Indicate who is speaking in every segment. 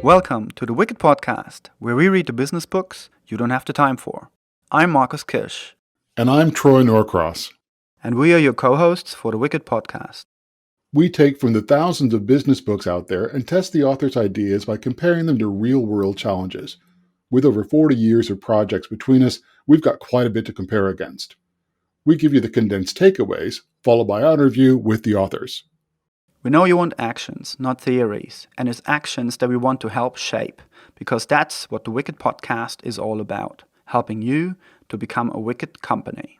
Speaker 1: Welcome to the Wicked Podcast, where we read the business books you don't have the time for. I'm Marcus Kirsch.
Speaker 2: And I'm Troy Norcross.
Speaker 1: And we are your co-hosts for the Wicked Podcast.
Speaker 2: We take from the thousands of business books out there and test the author's ideas by comparing them to real-world challenges. With over 40 years of projects between us, we've got quite a bit to compare against. We give you the condensed takeaways, followed by our review with the authors.
Speaker 1: We know you want actions, not theories, and it's actions that we want to help shape, because that's what the Wicked Podcast is all about, helping you to become a wicked company.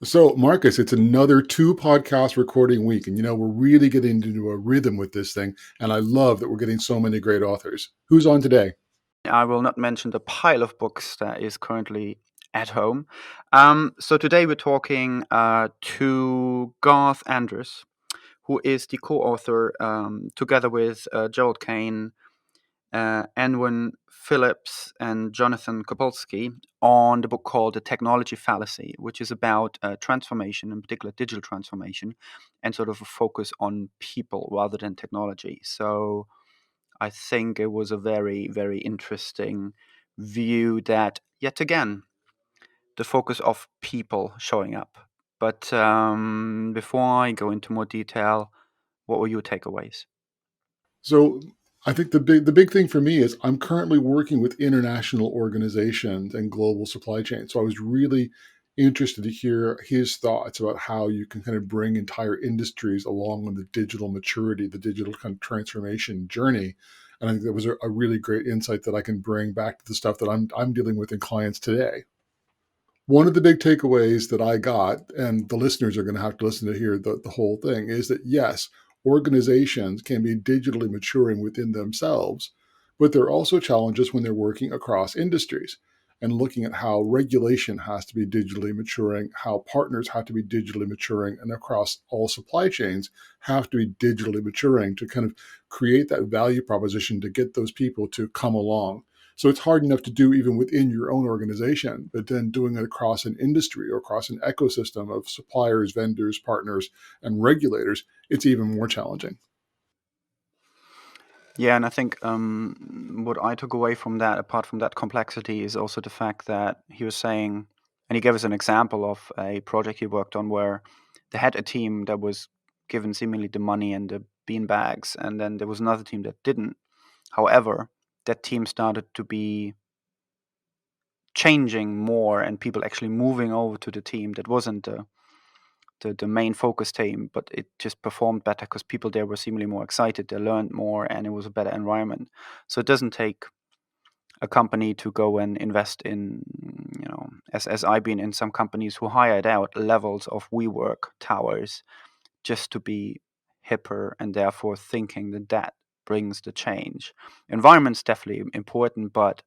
Speaker 2: So, Marcus, it's another 2-podcast recording week, and we're really getting into a rhythm with this thing, and I love that we're getting so many great authors. Who's on today?
Speaker 1: I will not mention the pile of books that is currently at home. So today we're talking to Garth Andrus, who is the co-author together with Gerald Kane, Anwin Phillips, and Jonathan Kopolsky on the book called The Technology Fallacy, which is about transformation, in particular digital transformation, and sort of a focus on people rather than technology. So I think it was a very, very interesting view that, yet again, the focus of people showing up. But before I go into more detail, what were your takeaways?
Speaker 2: So I think the big thing for me is I'm currently working with international organizations and global supply chains. So I was really interested to hear his thoughts about how you can kind of bring entire industries along on the digital maturity, the digital kind of transformation journey. And I think that was a really great insight that I can bring back to the stuff that I'm dealing with in clients today. One of the big takeaways that I got, and the listeners are going to have to listen to hear the whole thing, is that yes, organizations can be digitally maturing within themselves, but there are also challenges when they're working across industries and looking at how regulation has to be digitally maturing, how partners have to be digitally maturing, and across all supply chains have to be digitally maturing to kind of create that value proposition to get those people to come along. So it's hard enough to do even within your own organization, but then doing it across an industry or across an ecosystem of suppliers, vendors, partners, and regulators, it's even more challenging.
Speaker 1: Yeah, and I think what I took away from that, apart from that complexity, is also the fact that he was saying, and he gave us an example of a project he worked on where they had a team that was given seemingly the money and the bean bags, and then there was another team that didn't. However, that team started to be changing more and people actually moving over to the team that wasn't the main focus team, but it just performed better because people there were seemingly more excited, they learned more, and it was a better environment. So it doesn't take a company to go and invest in, as I've been in some companies who hired out levels of WeWork towers just to be hipper and therefore thinking that brings the change. Environment's definitely important, but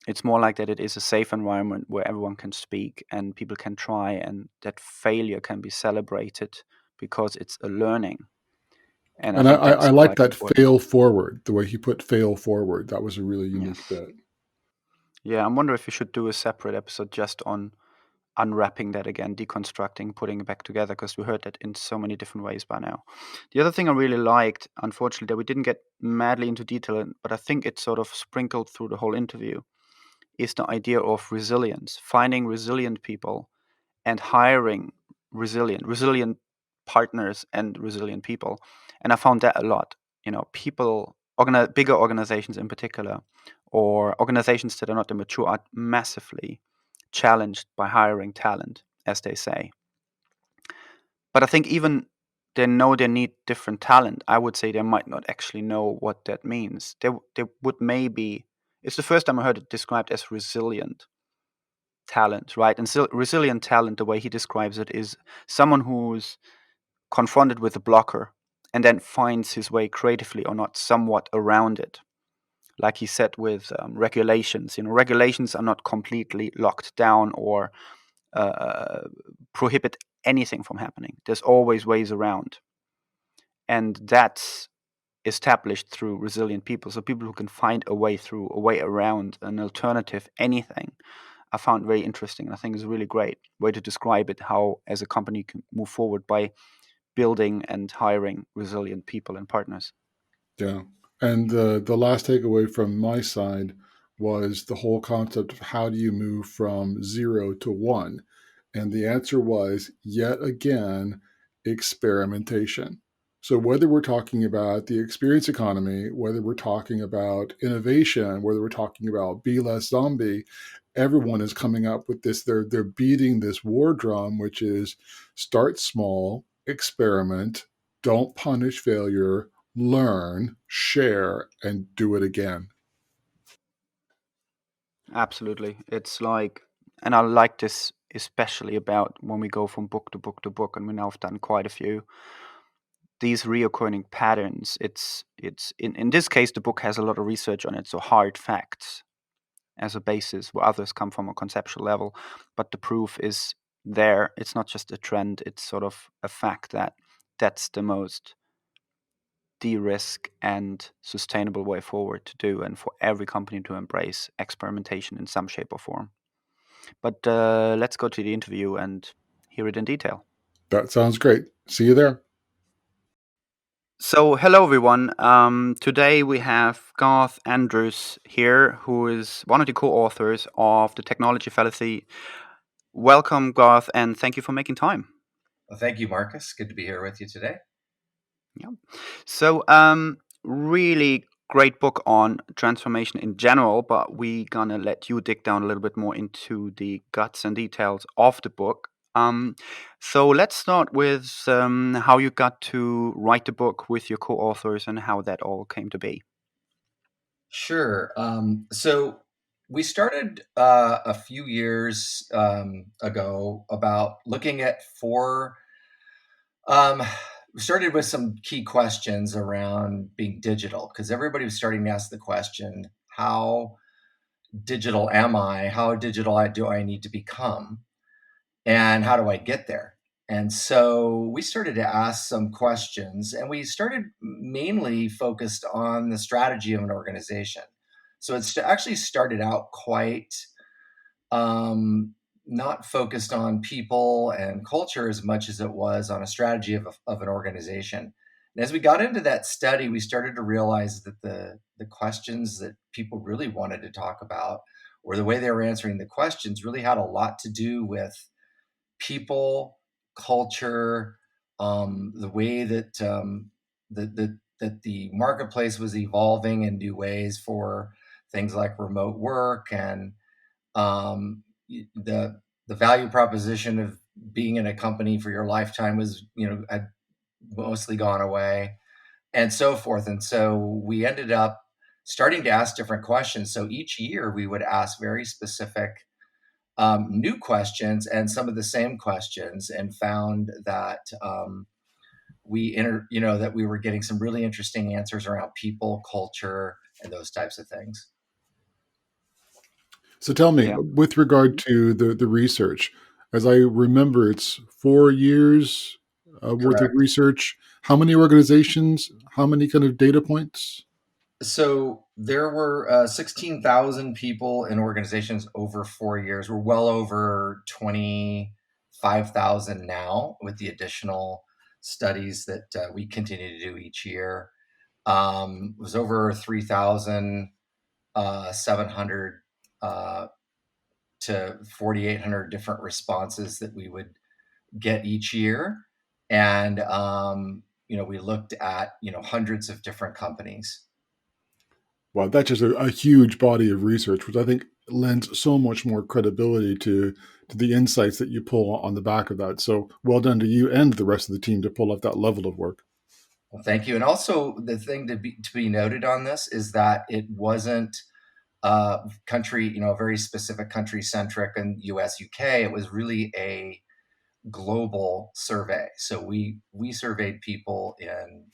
Speaker 1: it's more like that it is a safe environment where everyone can speak and people can try, and that failure can be celebrated because it's a learning. And I
Speaker 2: And
Speaker 1: think that's
Speaker 2: I like
Speaker 1: quite
Speaker 2: that
Speaker 1: important.
Speaker 2: fail forward, the way he put fail forward. That was a really unique bit.
Speaker 1: Yeah, I wonder if we should do a separate episode just on unwrapping that again, deconstructing, putting it back together, because we heard that in so many different ways by now. The other thing I really liked, unfortunately, that we didn't get madly into detail, but I think it sort of sprinkled through the whole interview, is the idea of resilience, finding resilient people and hiring resilient partners and resilient people. And I found that a lot. People, bigger organizations in particular, or organizations that are not that mature, are massively challenged by hiring talent, as they say. But I think even they know they need different talent, I would say they might not actually know what that means. They would maybe, it's the first time I heard it described as resilient talent, right? And so resilient talent, the way he describes it, is someone who's confronted with a blocker and then finds his way creatively or not somewhat around it. Like he said with regulations, regulations are not completely locked down or prohibit anything from happening. There's always ways around. And that's established through resilient people. So people who can find a way through, a way around, an alternative, anything, I found very interesting. I think it's a really great way to describe it, how as a company you can move forward by building and hiring resilient people and partners.
Speaker 2: Yeah. And the last takeaway from my side was the whole concept of how do you move from 0 to 1? And the answer was yet again experimentation. So, whether we're talking about the experience economy, whether we're talking about innovation, whether we're talking about be less zombie, everyone is coming up with this. They're beating this war drum, which is start small, experiment, don't punish failure, learn, share, and do it again.
Speaker 1: Absolutely. It's like, and I like this especially about when we go from book to book to book, and we now have done quite a few. These reoccurring patterns. It's in this case the book has a lot of research on it, so hard facts as a basis, where others come from a conceptual level, but the proof is there. It's not just a trend; it's sort of a fact that that's the most de-risk and sustainable way forward to do, and for every company to embrace experimentation in some shape or form. But let's go to the interview and hear it in detail.
Speaker 2: That sounds great. See you there.
Speaker 1: So, hello everyone. Today we have Garth Andrus here, who is one of the co-authors of the Technology Fallacy. Welcome, Garth, and thank you for making time.
Speaker 3: Well, thank you, Marcus. Good to be here with you today.
Speaker 1: Yeah. So, really great book on transformation in general, but we're gonna let you dig down a little bit more into the guts and details of the book. So let's start with how you got to write the book with your co-authors and how that all came to be.
Speaker 3: Sure. So we started a few years ago about looking at four. We started with some key questions around being digital because everybody was starting to ask the question, how digital am I? How digital do I need to become? And how do I get there? And so we started to ask some questions, and we started mainly focused on the strategy of an organization. So it's actually started out quite um, not focused on people and culture as much as it was on a strategy of an organization. And as we got into that study, we started to realize that the questions that people really wanted to talk about, or the way they were answering the questions, really had a lot to do with people, culture, the way that that the marketplace was evolving in new ways for things like remote work, and um, the value proposition of being in a company for your lifetime was had mostly gone away, and so forth. And so we ended up starting to ask different questions. So each year we would ask very specific new questions and some of the same questions, and found that that we were getting some really interesting answers around people, culture, and those types of things.
Speaker 2: So tell me,
Speaker 1: Yeah.
Speaker 2: with regard to the research, as I remember, it's 4 years worth of
Speaker 3: Correct.
Speaker 2: research. How many organizations? How many kind of data points?
Speaker 3: So there were 16,000 people in organizations over 4 years. We're well over 25,000 now with the additional studies that we continue to do each year. It was over 3,700 to 4,800 different responses that we would get each year. And, we looked at, hundreds of different companies.
Speaker 2: Wow, that's just a huge body of research, which I think lends so much more credibility to the insights that you pull on the back of that. So well done to you and the rest of the team to pull off that level of work.
Speaker 3: Well, thank you. And also, the thing to be noted on this is that it wasn't country, very specific country centric and US, UK. It was really a global survey. So we surveyed people in,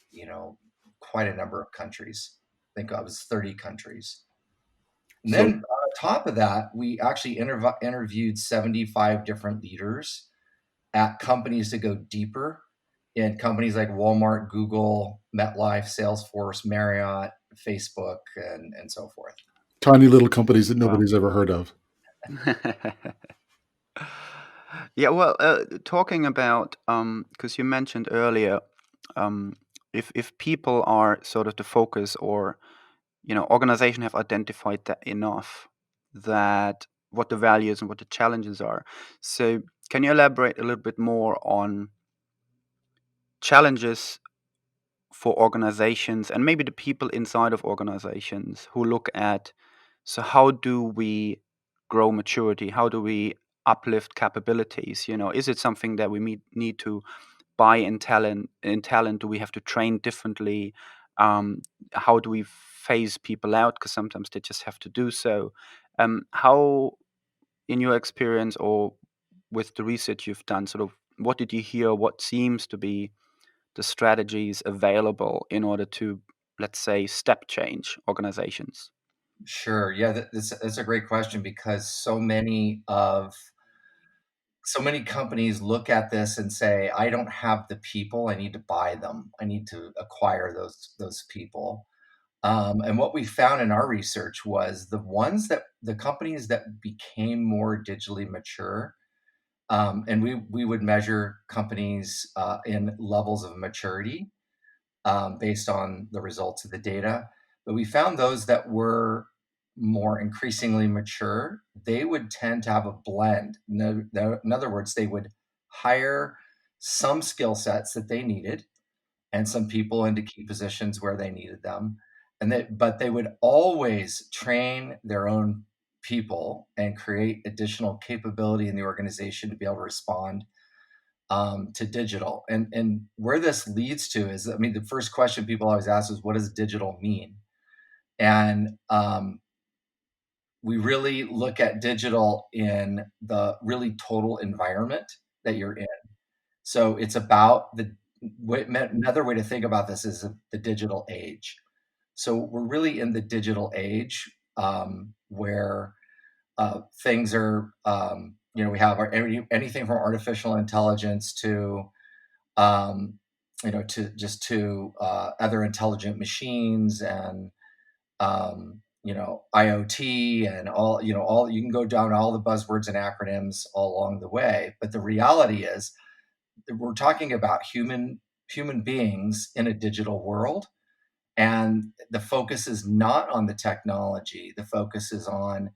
Speaker 3: quite a number of countries. I think it was 30 countries. And then
Speaker 2: So
Speaker 3: on top of that, we actually interviewed 75 different leaders at companies to go deeper in companies like Walmart, Google, MetLife, Salesforce, Marriott, Facebook, and so forth.
Speaker 2: tiny little companies that
Speaker 1: Wow.
Speaker 2: nobody's ever heard of.
Speaker 1: Yeah, well, talking about because you mentioned earlier if people are sort of the focus, or organizations have identified that enough, that what the values and what the challenges are. So can you elaborate a little bit more on challenges for organizations and maybe the people inside of organizations who look at, so how do we grow maturity? How do we uplift capabilities? Is it something that we need to buy in talent? Do we have to train differently? How do we phase people out? Because sometimes they just have to do so. How, in your experience or with the research you've done, sort of what did you hear? What seems to be the strategies available in order to, let's say, step change organizations?
Speaker 3: Sure. Yeah, that's a great question, because so many companies look at this and say, I don't have the people, I need to buy them. I need to acquire those people. And what we found in our research was the companies that became more digitally mature, and we would measure companies in levels of maturity based on the results of the data. But we found those that were more increasingly mature, they would tend to have a blend. In other words, they would hire some skill sets that they needed and some people into key positions where they needed them. But they would always train their own people and create additional capability in the organization to be able to respond to digital. And where this leads to is, I mean, the first question people always ask is, what does digital mean? And we really look at digital in the really total environment that you're in. So it's about another way to think about this is the digital age. So we're really in the digital age, where things are, we have anything from artificial intelligence to, other intelligent machines, and IoT, and all you can go down all the buzzwords and acronyms all along the way. But the reality is that we're talking about human beings in a digital world, and the focus is not on the technology. The focus is on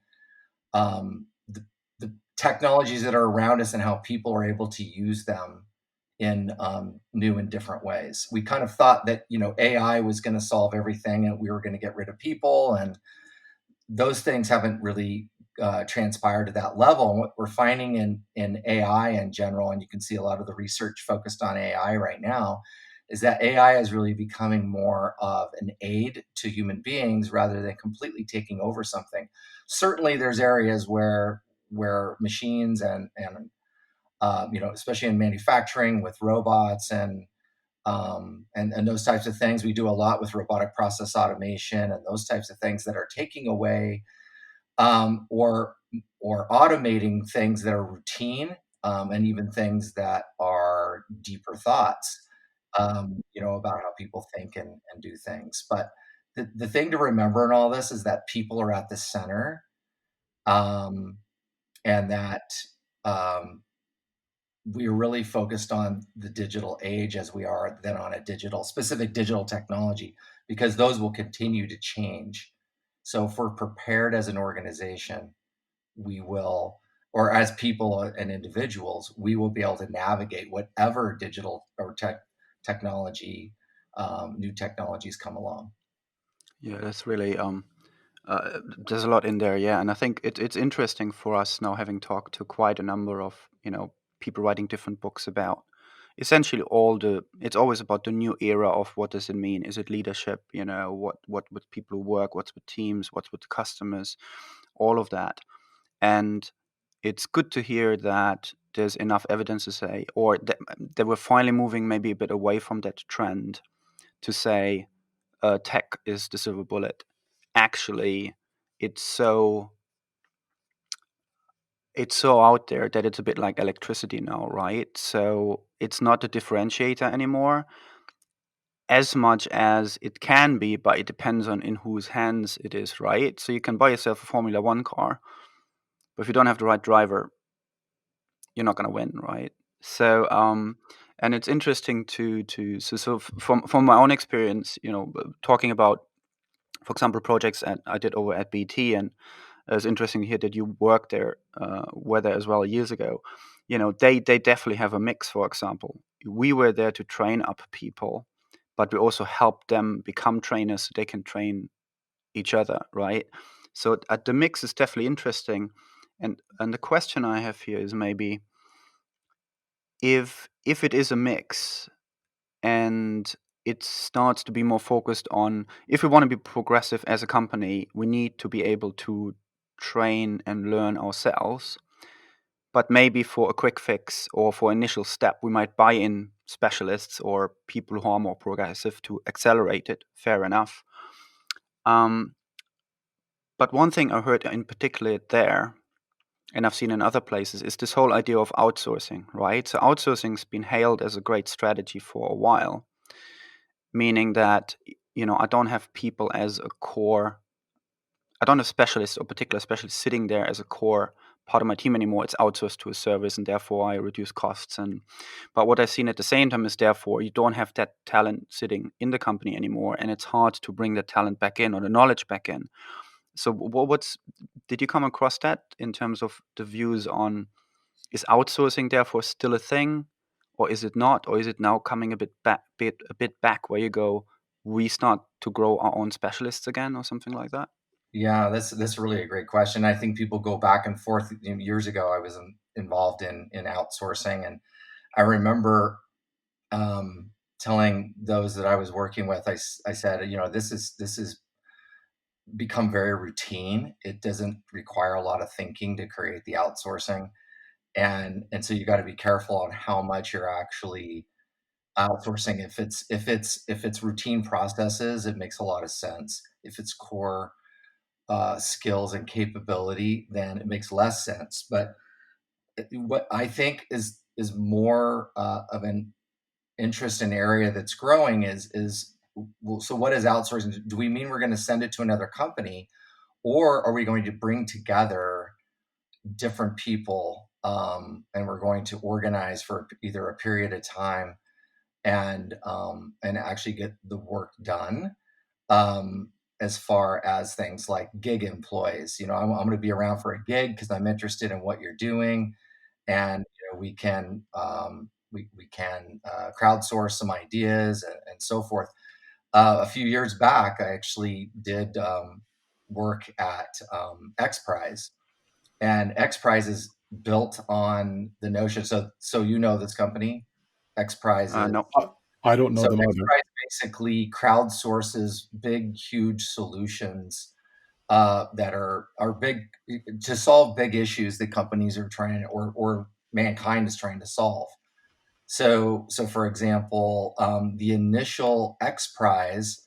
Speaker 3: the technologies that are around us and how people are able to use them in new and different ways. We kind of thought that AI was going to solve everything, and we were going to get rid of people, and those things haven't really transpired to that level. And what we're finding in AI in general, and you can see a lot of the research focused on AI right now, is that AI is really becoming more of an aid to human beings rather than completely taking over something. Certainly, there's areas where machines and especially in manufacturing with robots and those types of things. We do a lot with robotic process automation and those types of things that are taking away or automating things that are routine, and even things that are deeper thoughts, about how people think and do things. But the thing to remember in all this is that people are at the center, um, and that um, we're really focused on the digital age as we are then on specific digital technology, because those will continue to change. So if we're prepared as an organization, we will, or as people and individuals, we will be able to navigate whatever digital or technology, new technologies come along.
Speaker 1: Yeah, that's really there's a lot in there. Yeah, and I think it's interesting for us now, having talked to quite a number of people writing different books about essentially it's always about the new era of what does it mean? Is it leadership? What with people who work? What's with teams? What's with customers? All of that. And it's good to hear that there's enough evidence to say, or that we're finally moving maybe a bit away from that trend to say tech is the silver bullet. Actually, it's so out there that it's a bit like electricity now, right? So it's not a differentiator anymore as much as it can be, but it depends on in whose hands it is, right? So you can buy yourself a Formula One car, but if you don't have the right driver, you're not going to win, right? So And it's interesting so from my own experience, talking about, for example, projects I did over at BT, and it's interesting to hear that you worked there, were there as well years ago. They definitely have a mix. For example, we were there to train up people, but we also helped them become trainers so they can train each other, right? So the mix is definitely interesting. And the question I have here is maybe if it is a mix and it starts to be more focused on, if we want to be progressive as a company, we need to be able to train and learn ourselves. But maybe for a quick fix or for initial step, we might buy in specialists or people who are more progressive to accelerate it. Fair enough. Um, but one thing I heard in particular there, and I've seen in other places, is this whole idea of outsourcing, right? So outsourcing's been hailed as a great strategy for a while, meaning that I don't have people as a core. I don't have specialists or particular specialists sitting there as a core part of my team anymore. It's outsourced to a service, and therefore I reduce costs. But what I've seen at the same time is, therefore, you don't have that talent sitting in the company anymore, and it's hard to bring the talent back in or the knowledge back in. So did you come across that in terms of the views on, is outsourcing therefore still a thing, or is it not, or is it now coming a bit back where you go, we start to grow our own specialists again or something like that?
Speaker 3: Yeah, that's really a great question. I think people go back and forth. Years ago, I was involved in outsourcing, and I remember telling those that I was working with, I said, this is become very routine. It doesn't require a lot of thinking to create the outsourcing, and so you got to be careful on how much you're actually outsourcing. If it's routine processes, it makes a lot of sense. If it's core skills and capability, then it makes less sense. But what I think is more of an interest in area that's growing is well, so what is outsourcing? Do we mean we're going to send it to another company, or are we going to bring together different people, and we're going to organize for either a period of time and actually get the work done, as far as things like gig employees. I'm going to be around for a gig because I'm interested in what you're doing, and we can crowdsource some ideas and so forth. A few years back, I actually did work at XPRIZE, and XPRIZE is built on the notion. So this company, XPRIZE is.
Speaker 1: No.
Speaker 2: I don't know
Speaker 3: So
Speaker 2: them either.
Speaker 3: XPRIZE basically crowdsources big, huge solutions that are big to solve big issues that companies are trying, or mankind is trying to solve. So for example, the initial X Prize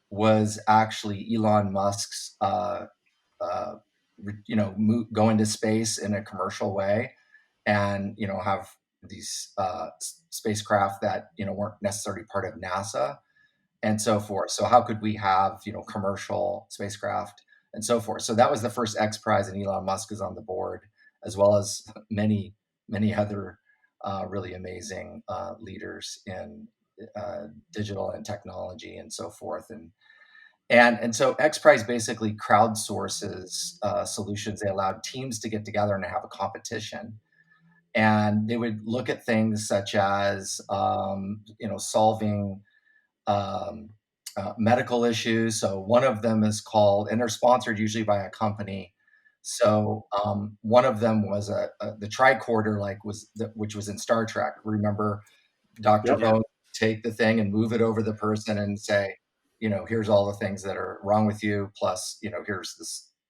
Speaker 3: was actually Elon Musk's, uh, go into space in a commercial way, and have these spacecraft that weren't necessarily part of NASA and so forth. So how could we have commercial spacecraft and so forth? So that was the first X Prize, and Elon Musk is on the board, as well as many other really amazing leaders in digital and technology and so forth. And so X Prize basically crowdsources solutions. They allowed teams to get together and have a competition, and they would look at things such as solving um, medical issues. So one of them is called, and they're sponsored usually by a company. So one of them was the tricorder, which was in Star Trek. Remember, Dr.
Speaker 2: Yep.
Speaker 1: Yeah.
Speaker 3: Bones take the thing and move it over the person and say, here's all the things that are wrong with you, plus, here's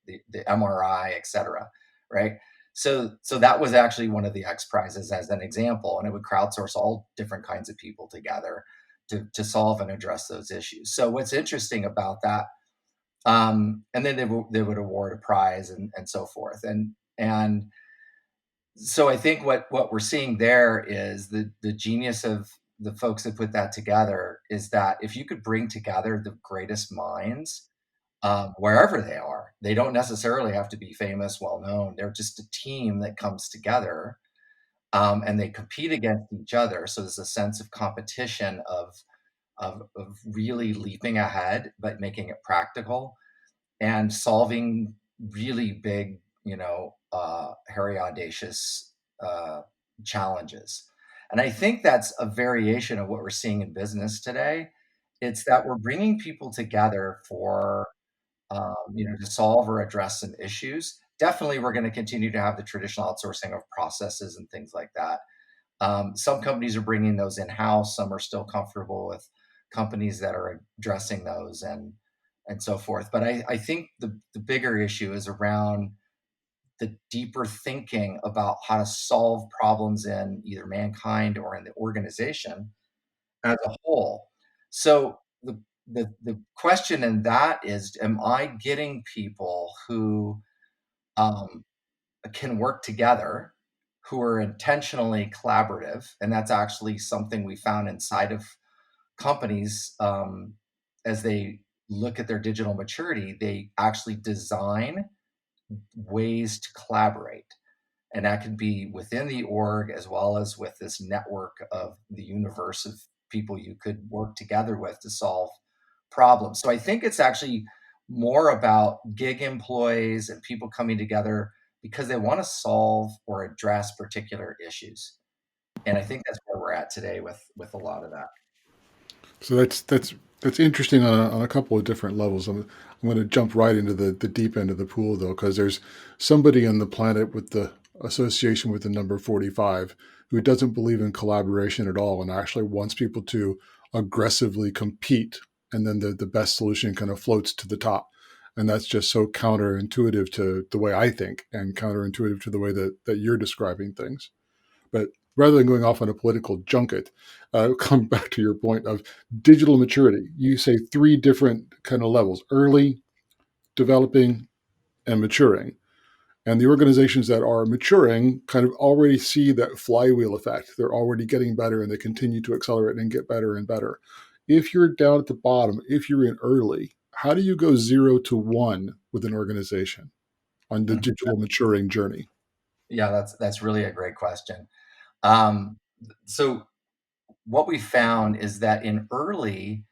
Speaker 3: the MRI, et cetera. Right. So that was actually one of the X prizes as an example, and it would crowdsource all different kinds of people together to solve and address those issues. So what's interesting about that, and then they would award a prize and so forth. And so I think what we're seeing there is the genius of the folks that put that together is that if you could bring together the greatest minds, wherever they are, they don't necessarily have to be famous, well known. They're just a team that comes together. and they compete against each other. So there's a sense of competition of really leaping ahead, but making it practical and solving really big, hairy, audacious challenges. And I think that's a variation of what we're seeing in business today. It's that we're bringing people together for, to solve or address some issues. Definitely, we're going to continue to have the traditional outsourcing of processes and things like that. Some companies are bringing those in-house. Some are still comfortable with companies that are addressing those and so forth. But I think the bigger issue is around the deeper thinking about how to solve problems in either mankind or in the organization as a whole. So the question in that is, am I getting people who um, can work together, who are intentionally collaborative? And that's actually something we found inside of companies, as they look at their digital maturity, they actually design ways to collaborate. And that could be within the org as well as with this network of the universe of people you could work together with to solve problems. So I think it's actually more about gig employees and people coming together because they want to solve or address particular issues. And I think that's where we're at today with a lot of that.
Speaker 2: So that's interesting on a couple of different levels. I'm going to jump right into the deep end of the pool though, because there's somebody on the planet with the association with the number 45 who doesn't believe in collaboration at all and actually wants people to aggressively compete, and then the best solution kind of floats to the top. And that's just so counterintuitive to the way I think and counterintuitive to the way that you're describing things. But rather than going off on a political junket, come back to your point of digital maturity. You say three different kind of levels: early, developing, and maturing. And the organizations that are maturing kind of already see that flywheel effect. They're already getting better and they continue to accelerate and get better and better. If you're down at the bottom, if you're in early, how do you go 0 to 1 with an organization on the
Speaker 3: Mhm.
Speaker 2: digital maturing journey?
Speaker 3: Yeah, that's really a great question. Um, so what we found is that in early,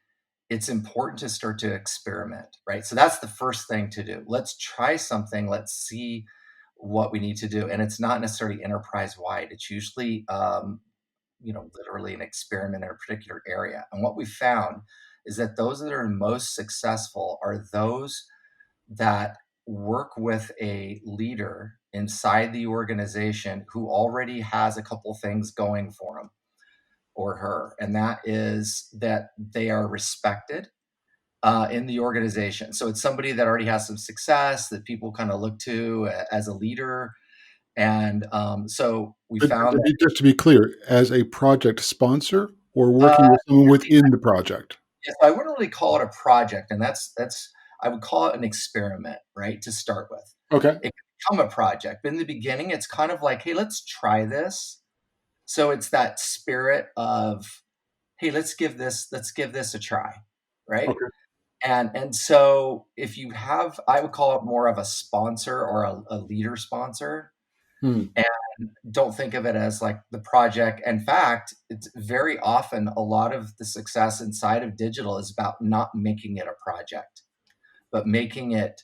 Speaker 3: it's important to start to experiment, right? So that's the first thing to do. Let's try something. Let's see what we need to do. And it's not necessarily enterprise wide. It's usually, literally an experiment in a particular area. And what we found is that those that are most successful are those that work with a leader inside the organization who already has a couple things going for him or her. And that is that they are respected in the organization. So it's somebody that already has some success that people kind of look to as a leader. And so we found that,
Speaker 2: Just to be clear, as a project sponsor or
Speaker 3: uh,
Speaker 2: working with someone
Speaker 3: really,
Speaker 2: within the project?
Speaker 3: yes, I wouldn't really call it a project, and that's I would call it an experiment, right? To start with,
Speaker 2: Okay.
Speaker 3: it can become a project, but in the beginning, it's kind of like, hey, let's try this. So it's that spirit of, hey, let's give this a try, right?
Speaker 2: Okay.
Speaker 3: And so if you have, I would call it more of a sponsor or a leader sponsor,
Speaker 2: Hmm.
Speaker 3: and don't think of it as like the project. In fact, it's very often a lot of the success inside of digital is about not making it a project, but making it,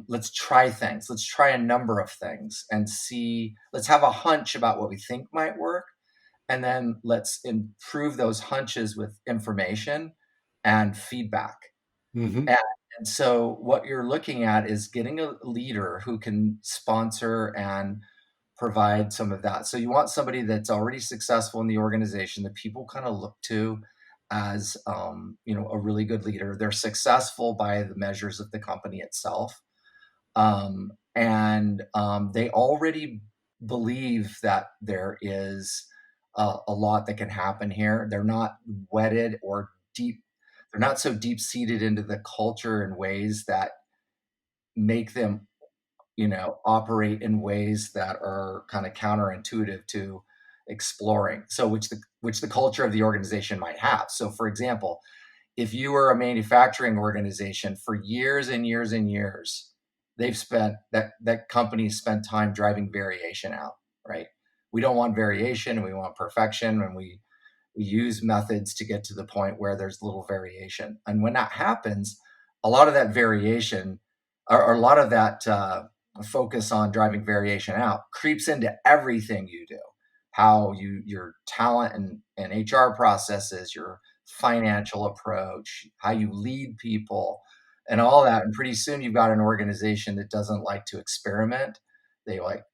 Speaker 3: let's try things. Let's try a number of things and see, let's have a hunch about what we think might work. And then let's improve those hunches with information and feedback.
Speaker 2: Hmm.
Speaker 3: And, and so what you're looking at is getting a leader who can sponsor and provide some of that. So you want somebody that's already successful in the organization that people kind of look to as, a really good leader. They're successful by the measures of the company itself, and they already believe that there is a lot that can happen here. They're not wedded or deep. They're not so deep seated into the culture in ways that make them, operate in ways that are kind of counterintuitive to exploring. So which the culture of the organization might have. So for example, if you were a manufacturing organization for years and years and years, they've spent that company spent time driving variation out, right? we don't want variation, we want perfection, and we use methods to get to the point where there's little variation. And when that happens, a lot of that variation, or a lot of that focus on driving variation out, creeps into everything you do. How your talent and HR processes, your financial approach, how you lead people, and all that. And pretty soon you've got an organization that doesn't like to experiment. They like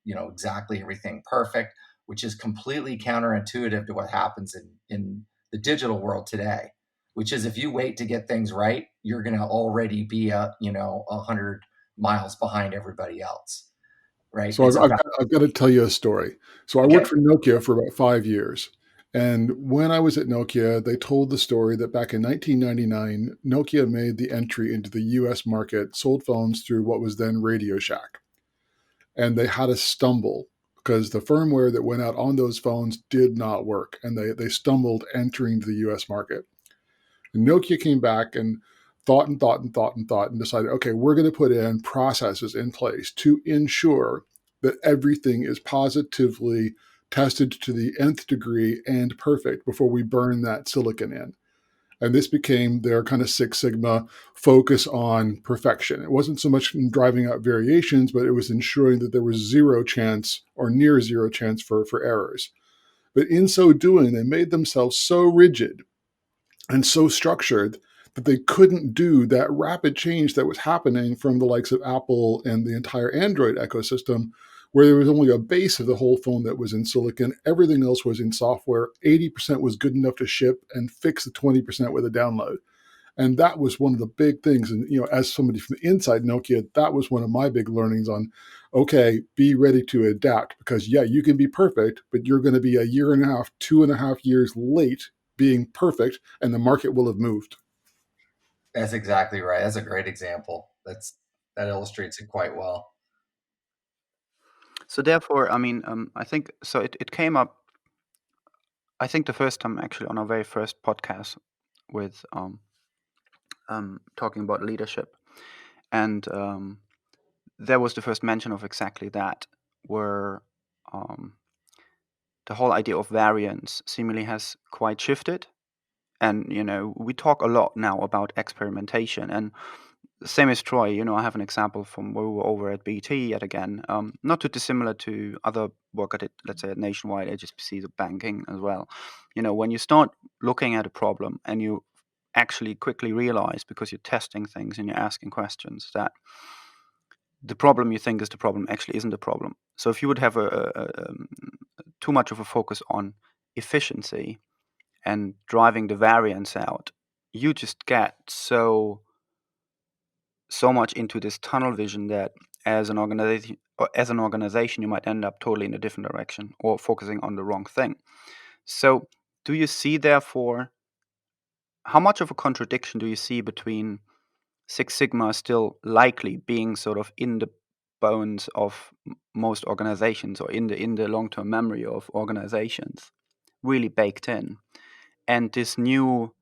Speaker 3: exactly everything perfect, which is completely counterintuitive to what happens in the digital world today, which is if you wait to get things right, you're going to already be 100 miles behind everybody else, right?
Speaker 2: So
Speaker 3: It's about
Speaker 2: I've got to tell you a story. So I
Speaker 3: okay.
Speaker 2: worked for Nokia for about 5 years. And when I was at Nokia, they told the story that back in 1999, Nokia made the entry into the US market, sold phones through what was then Radio Shack. And they had a stumble because the firmware that went out on those phones did not work. And they stumbled entering the US market. And Nokia came back and thought and thought and thought and thought and decided, okay, we're going to put in processes in place to ensure that everything is positively tested to the nth degree and perfect before we burn that silicon in. And this became their kind of Six Sigma focus on perfection. It wasn't so much driving out variations, but it was ensuring that there was zero chance or near zero chance for errors. But in so doing, they made themselves so rigid and so structured that they couldn't do that rapid change that was happening from the likes of Apple and the entire Android ecosystem, where there was only a base of the whole phone that was in silicon. Everything else was in software. 80% was good enough to ship and fix the 20% with a download. And that was one of the big things. And, as somebody from the inside Nokia, that was one of my big learnings on, okay, be ready to adapt because, yeah, you can be perfect, but you're going to be a year and a half, 2.5 years late being perfect, and the market will have moved.
Speaker 3: That's exactly right. That's a great example. That illustrates it quite well.
Speaker 1: So therefore, I mean, I think so. It came up. I think the first time actually on our very first podcast with talking about leadership, and there was the first mention of exactly that, where um, the whole idea of variance seemingly has quite shifted. And we talk a lot now about experimentation, and same as Troy. I have an example from where we were over at BT yet again. Not too dissimilar to other work I did, let's say at Nationwide, HSBC, the banking as well. When you start looking at a problem and you actually quickly realize, because you're testing things and you're asking questions, that the problem you think is the problem actually isn't the problem. So if you would have too much of a focus on efficiency and driving the variance out, you just get so much into this tunnel vision that as an organization you might end up totally in a different direction or focusing on the wrong thing. So do you see, therefore, how much of a contradiction do you see between Six Sigma still likely being sort of in the bones of most organizations, or in the long-term memory of organizations, really baked in, and this new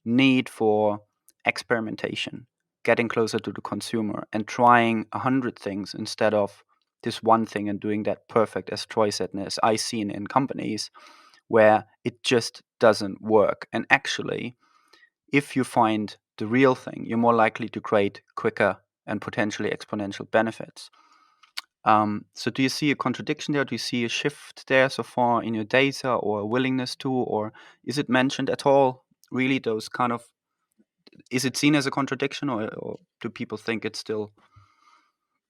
Speaker 1: need for experimentation, getting closer to the consumer and trying 100 things instead of this one thing and doing that perfect, as Troy said, and as I seen in companies where it just doesn't work. And actually, if you find the real thing, you're more likely to create quicker and potentially exponential benefits. So do you see a contradiction there? Do you see a shift there so far in your data, or a willingness to, or is it mentioned at all? Really, those kind of, is it seen as a contradiction, or do people think it still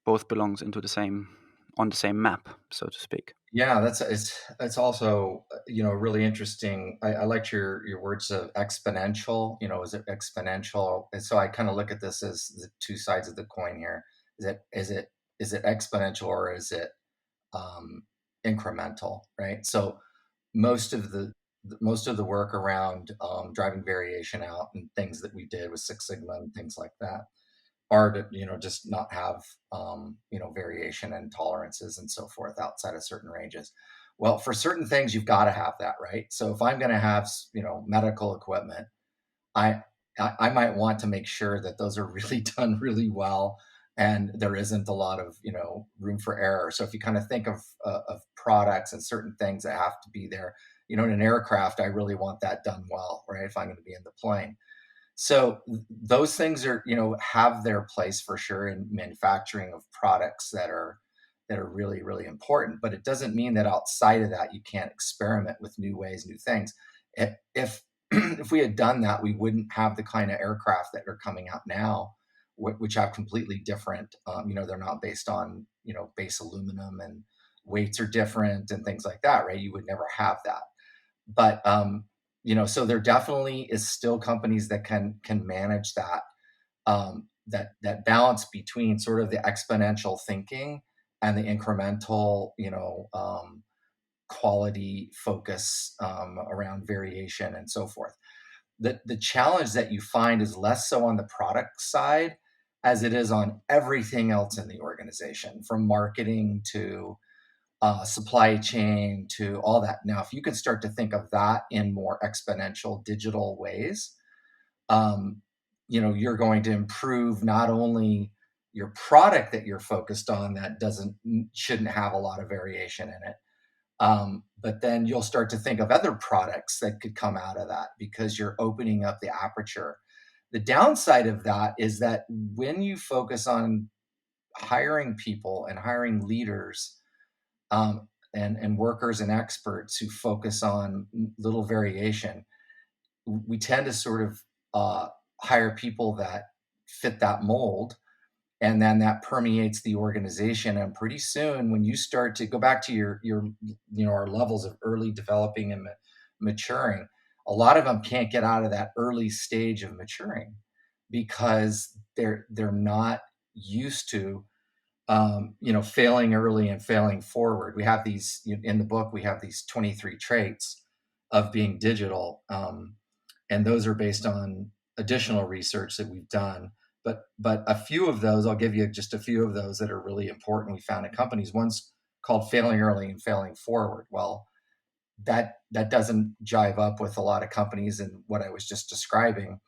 Speaker 1: both belongs into on the same map, so to speak?
Speaker 3: Yeah, it's also really interesting. I liked your words of exponential. Is it exponential? And so I kind of look at this as the two sides of the coin here. Is it exponential, or is it incremental? Right. So most of the most of the work around driving variation out and things that we did with Six Sigma and things like that are to just not have variation and tolerances and so forth outside of certain ranges. Well, for certain things you've got to have that, right? So if I'm going to have medical equipment, I I might want to make sure that those are really done really well and there isn't a lot of room for error. So if you kind of think of products and certain things that have to be there, in an aircraft, I really want that done well, right? If I'm going to be in the plane. So those things are, have their place for sure in manufacturing of products that are really, really important. But it doesn't mean that outside of that, you can't experiment with new ways, new things. If if we had done that, we wouldn't have the kind of aircraft that are coming out now, which have completely different, they're not based on, base aluminum, and weights are different and things like that, right? You would never have that. But so there definitely is still companies that can manage that, that balance between sort of the exponential thinking and the incremental, quality focus, around variation and so forth. The challenge that you find is less so on the product side as it is on everything else in the organization, from marketing to supply chain to all that. Now, if you can start to think of that in more exponential digital ways, you're going to improve not only your product that you're focused on that shouldn't have a lot of variation in it, but then you'll start to think of other products that could come out of that because you're opening up the aperture. The downside of that is that when you focus on hiring people and hiring leaders, and workers and experts who focus on little variation, we tend to sort of hire people that fit that mold, and then that permeates the organization. And pretty soon, when you start to go back to your our levels of early developing and maturing, a lot of them can't get out of that early stage of maturing because they're not used to failing early and failing forward. We have these in the book. We have these 23 traits of being digital, and those are based on additional research that we've done. But a few of those, I'll give you just a few of those that are really important. We found in companies. One's called failing early and failing forward. Well, that doesn't jive up with a lot of companies and what I was just describing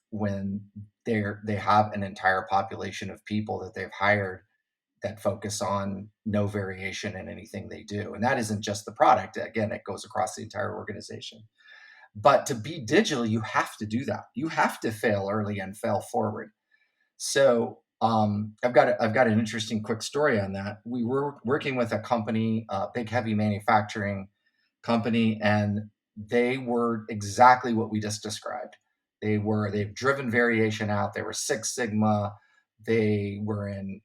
Speaker 3: when they have an entire population of people that they've hired that focus on no variation in anything they do. And that isn't just the product. Again, it goes across the entire organization. But to be digital, you have to do that. You have to fail early and fail forward. So I've got an interesting quick story on that. We were working with a company, a big heavy manufacturing company, and they were exactly what we just described. They've driven variation out. They were Six Sigma. They were in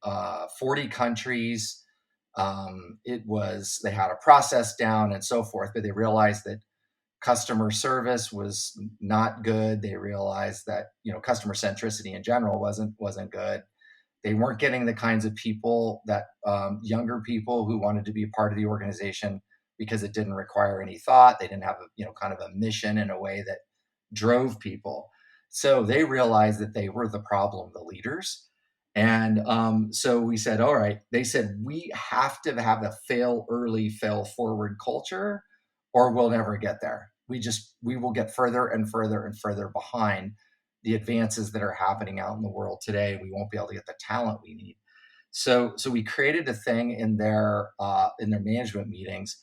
Speaker 3: 40 countries. They had a process down and so forth, but they realized that customer service was not good. They realized that customer centricity in general wasn't good. They weren't getting the kinds of people that younger people who wanted to be a part of the organization because it didn't require any thought. They didn't have kind of a mission in a way that drove people. So they realized that they were the problem, the leaders. And so we said, all right, they said, we have to have a fail early, fail forward culture, or we'll never get there. We will get further and further and further behind the advances that are happening out in the world today. We won't be able to get the talent we need. So we created a thing in their management meetings.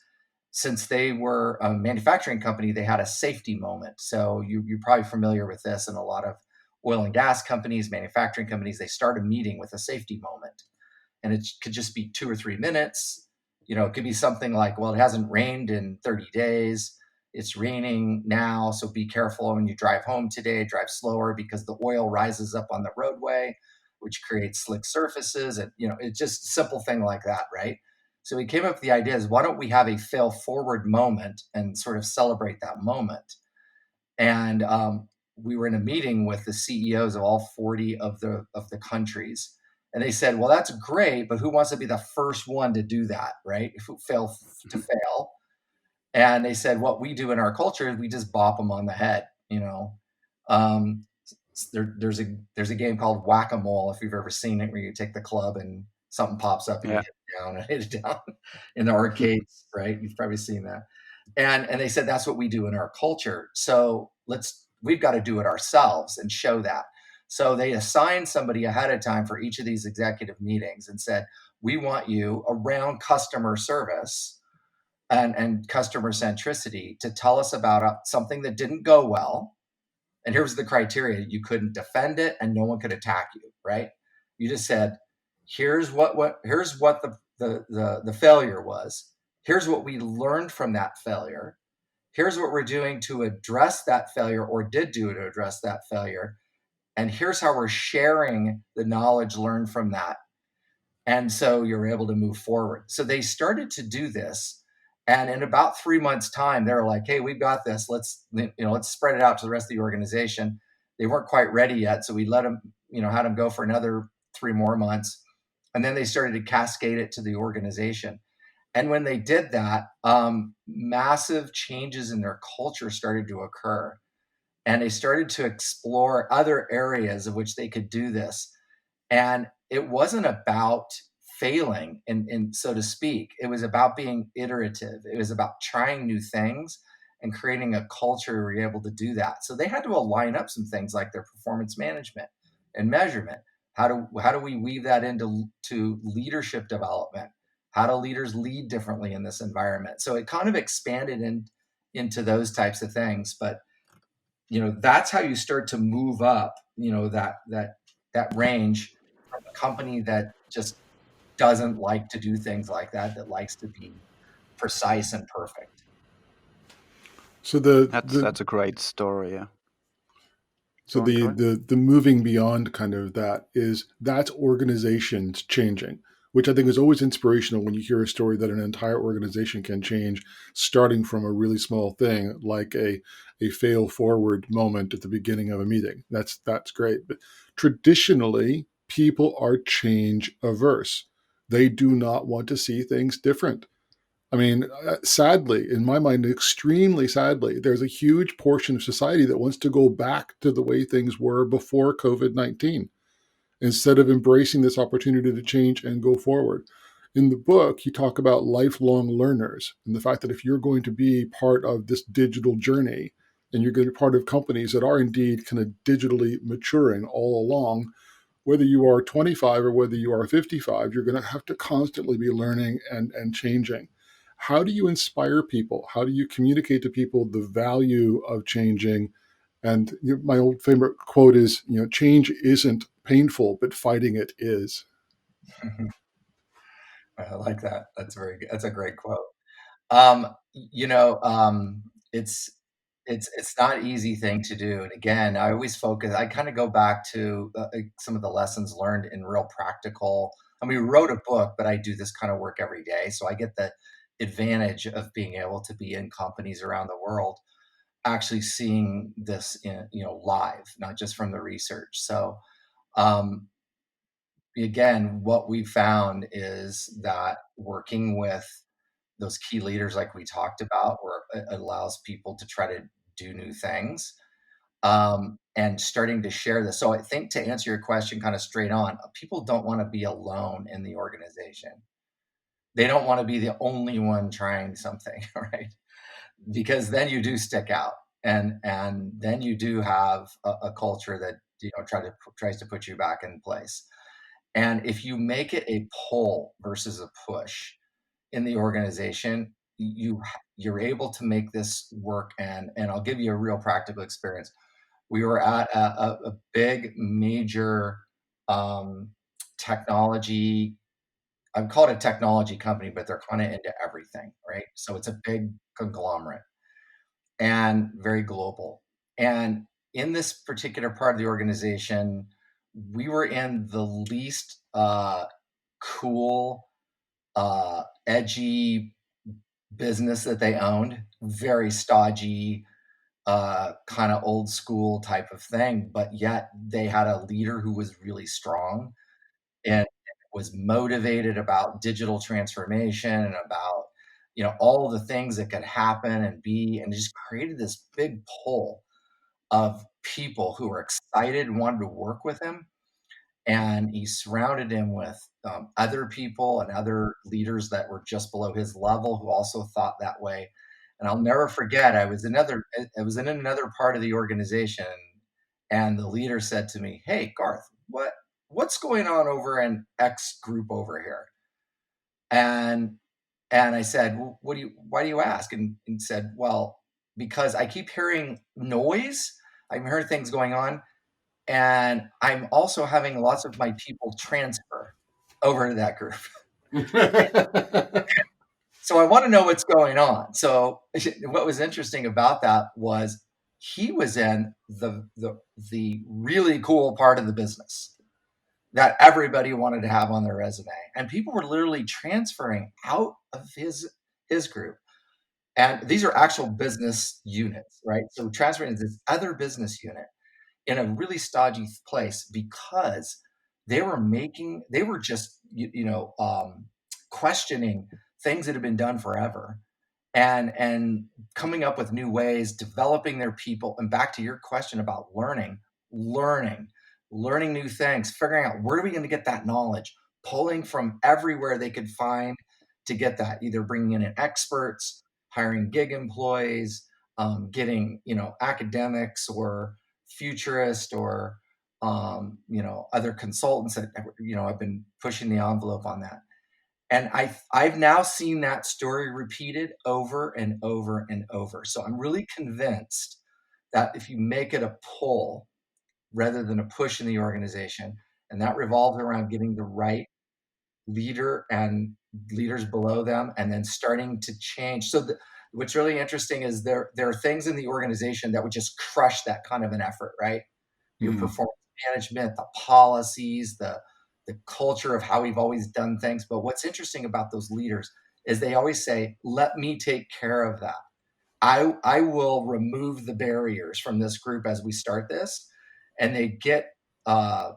Speaker 3: Since they were a manufacturing company, they had a safety moment. So you're probably familiar with this. In a lot of oil and gas companies, manufacturing companies, they start a meeting with a safety moment. And it could just be 2 or 3 minutes. It could be something like, well, it hasn't rained in 30 days. It's raining now, so be careful when you drive home today. Drive slower because the oil rises up on the roadway, which creates slick surfaces. And, it's just a simple thing like that, right? So we came up with the idea is, why don't we have a fail forward moment and sort of celebrate that moment? And we were in a meeting with the CEOs of all 40 of the countries. And they said, well, that's great, but who wants to be the first one to do that, right? If we fail to fail. And they said, what we do in our culture is we just bop them on the head. Um, there's a game called Whack-A-Mole, if you've ever seen it, where you take the club and something pops up and you hit it down and hit it down in the arcades, right? You've probably seen that. And they said that's what we do in our culture. So we've got to do it ourselves and show that. So they assigned somebody ahead of time for each of these executive meetings and said, we want you around customer service and customer centricity to tell us about something that didn't go well. And here's the criteria: you couldn't defend it, and no one could attack you. Right? You just said, here's what the failure was. Here's what we learned from that failure. Here's what we're doing to address that failure, or did do to address that failure. And here's how we're sharing the knowledge learned from that. And so you're able to move forward. So they started to do this. And in about 3 months' time, they're like, hey, we've got this. Let's spread it out to the rest of the organization. They weren't quite ready yet. So we let them, had them go for another 3 more months. And then they started to cascade it to the organization. And when they did that, massive changes in their culture started to occur. And they started to explore other areas of which they could do this. And it wasn't about failing, in so to speak. It was about being iterative. It was about trying new things and creating a culture where you're able to do that. So they had to align up some things like their performance management and measurement. How do we weave that into leadership development? How do leaders lead differently in this environment? So it kind of expanded into those types of things. But that's how you start to move up, that range from a company that just doesn't like to do things like that likes to be precise and perfect.
Speaker 2: So
Speaker 1: That's a great story. Yeah.
Speaker 2: So
Speaker 1: Go on, Troy.
Speaker 2: the moving beyond kind of that's organizations changing, which I think is always inspirational when you hear a story that an entire organization can change, starting from a really small thing like a fail forward moment at the beginning of a meeting. That's great. But traditionally, people are change averse. They do not want to see things different. I mean, sadly, in my mind, extremely sadly, there's a huge portion of society that wants to go back to the way things were before COVID-19 instead of embracing this opportunity to change and go forward. In the book, you talk about lifelong learners and the fact that if you're going to be part of this digital journey and you're going to be part of companies that are indeed kind of digitally maturing all along, whether you are 25 or whether you are 55, you're going to have to constantly be learning and changing. How do you inspire people? How do you communicate to people the value of changing? And my old favorite quote is, change isn't painful, but fighting it is.
Speaker 3: I like that. That's very good. That's a great quote. Um, you know, um, it's it's not an easy thing to do. And again, I always focus. I kind of go back to some of the lessons learned in real practical. I mean, we wrote a book, but I do this kind of work every day, so I get the advantage of being able to be in companies around the world, actually seeing this live, not just from the research. So um, again, what we found is that working with those key leaders like we talked about, where it allows people to try to do new things, and starting to share this. So I think, to answer your question kind of straight on, people don't want to be alone in the organization. They don't want to be the only one trying something, right? Because then you do stick out, and then you do have a culture that tries to put you back in place. And if you make it a pull versus a push in the organization, you're able to make this work. And I'll give you a real practical experience. We were at a big major um, technology. I'd call it a technology company, but they're kind of into everything, right? So it's a big conglomerate and very global. And in this particular part of the organization, we were in the least cool, edgy business that they owned, very stodgy, kind of old school type of thing. But yet they had a leader who was really strong and was motivated about digital transformation and about all the things that could happen and be, and just created this big pull of people who were excited and wanted to work with him. And he surrounded him with other people and other leaders that were just below his level who also thought that way. And I'll never forget, I was in another part of the organization, And the leader said to me, "Hey, Garth, what's going on over in X group over here?" And I said, "Well, why do you ask?" And said, "Well, because I keep hearing noise. I'm hearing things going on, and I'm also having lots of my people transfer over to that group. So I want to know what's going on." So what was interesting about that was he was in the really cool part of the business that everybody wanted to have on their resume, and people were literally transferring out of his group. And these are actual business units, right? So transferring to this other business unit in a really stodgy place because they were just questioning things that have been done forever, and coming up with new ways, developing their people. And back to your question about learning learning new things, figuring out where are we going to get that knowledge, pulling from everywhere they could find to get that, either bringing in experts, hiring gig employees, getting academics or futurist or other consultants that have been pushing the envelope on that. And I've now seen that story repeated over and over and over. So I'm really convinced that if you make it a pull rather than a push in the organization, and that revolves around getting the right leader and leaders below them, and then starting to change. So what's really interesting is there are things in the organization that would just crush that kind of an effort, right? Your performance management, the policies, the culture of how we've always done things. But what's interesting about those leaders is they always say, "Let me take care of that. I will remove the barriers from this group as we start this," and they get uh,